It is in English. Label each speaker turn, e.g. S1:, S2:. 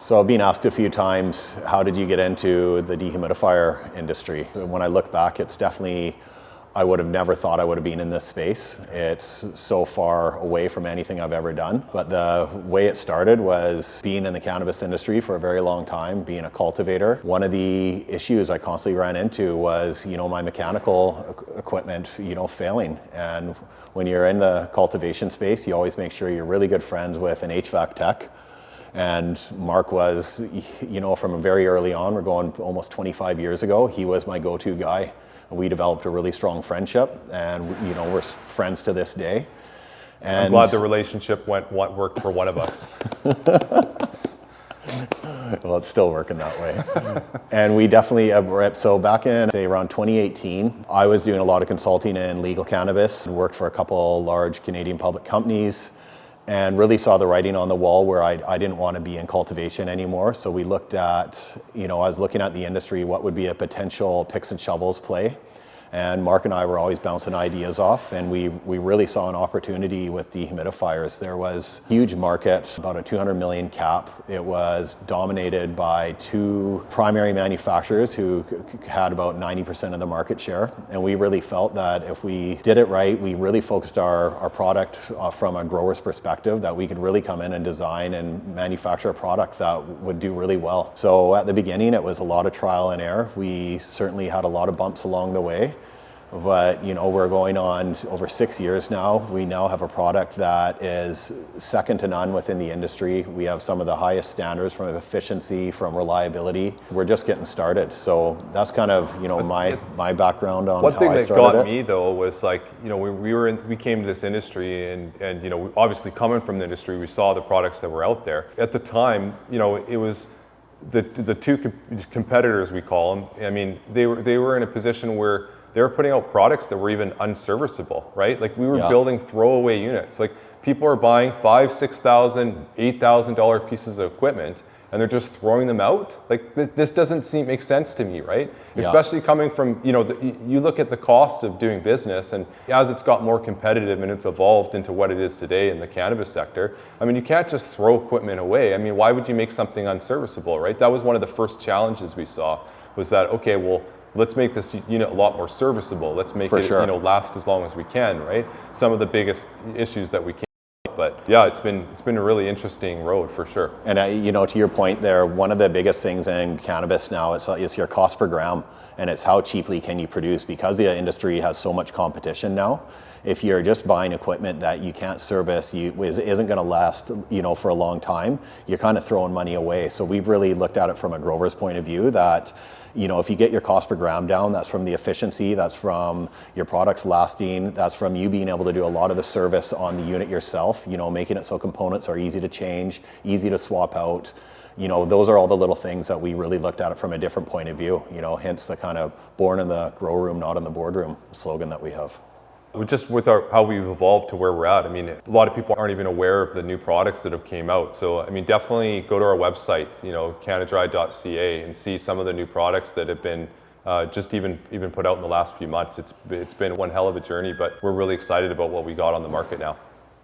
S1: So I've been asked a few times, how did you get into the dehumidifier industry? When I look back, it's definitely, I would have never thought I would have been in this space. It's so far away from anything I've ever done. But the way it started was being in the cannabis industry for a very long time, being a cultivator. One of the issues I constantly ran into was, my mechanical equipment, failing. And when you're in the cultivation space, you always make sure you're really good friends with an HVAC tech. And Mark was, from very early on, we're going almost 25 years ago, he was my go-to guy. We developed a really strong friendship, and we're friends to this day. And
S2: I'm glad the relationship worked for one of us.
S1: Well, it's still working that way. And we definitely, so back in, say, around 2018, I was doing a lot of consulting in legal cannabis, worked for a couple large Canadian public companies, and really saw the writing on the wall where I didn't want to be in cultivation anymore. So we looked at, I was looking at the industry, what would be a potential picks and shovels play. And Mark and I were always bouncing ideas off, and we really saw an opportunity with dehumidifiers. There was a huge market, about a 200 million cap. It was dominated by two primary manufacturers who had about 90% of the market share. And we really felt that if we did it right, we really focused our product from a grower's perspective, that we could really come in and design and manufacture a product that would do really well. So at the beginning, it was a lot of trial and error. We certainly had a lot of bumps along the way. But we're going on over 6 years now. We now have a product that is second to none within the industry. We have some of the highest standards from efficiency, from reliability. We're just getting started. So that's kind of my background on how I started it.
S2: One thing that got me though was we came to this industry and obviously coming from the industry, we saw the products that were out there. At the time, it was the two competitors, we call them. I mean, they were in a position where they were putting out products that were even unserviceable, right? Like we were building throwaway units. Like people are buying $5,000, $6,000, $8,000 pieces of equipment, and they're just throwing them out. Like this doesn't make sense to me, right? Yeah. Especially coming from, you look at the cost of doing business, and as it's got more competitive and it's evolved into what it is today in the cannabis sector, I mean, you can't just throw equipment away. I mean, why would you make something unserviceable, right? That was one of the first challenges we saw, was that, okay, well, let's make this unit a lot more serviceable. Let's make it last as long as we can, right? Some of the biggest issues that we can. But yeah, it's been a really interesting road for sure.
S1: And to your point there, one of the biggest things in cannabis now is your cost per gram, and it's how cheaply can you produce, because the industry has so much competition now. If you're just buying equipment that you can't service, isn't going to last, for a long time, you're kind of throwing money away. So we've really looked at it from a grower's point of view that, if you get your cost per gram down, that's from the efficiency, that's from your products lasting, that's from you being able to do a lot of the service on the unit yourself, making it so components are easy to change, easy to swap out. Those are all the little things that we really looked at it from a different point of view, hence the kind of born in the grow room, not in the boardroom slogan that we have.
S2: Just with how we've evolved to where we're at, I mean, a lot of people aren't even aware of the new products that have came out. So, I mean, definitely go to our website, cannadri.ca, and see some of the new products that have been just even put out in the last few months. It's been one hell of a journey, but we're really excited about what we got on the market now.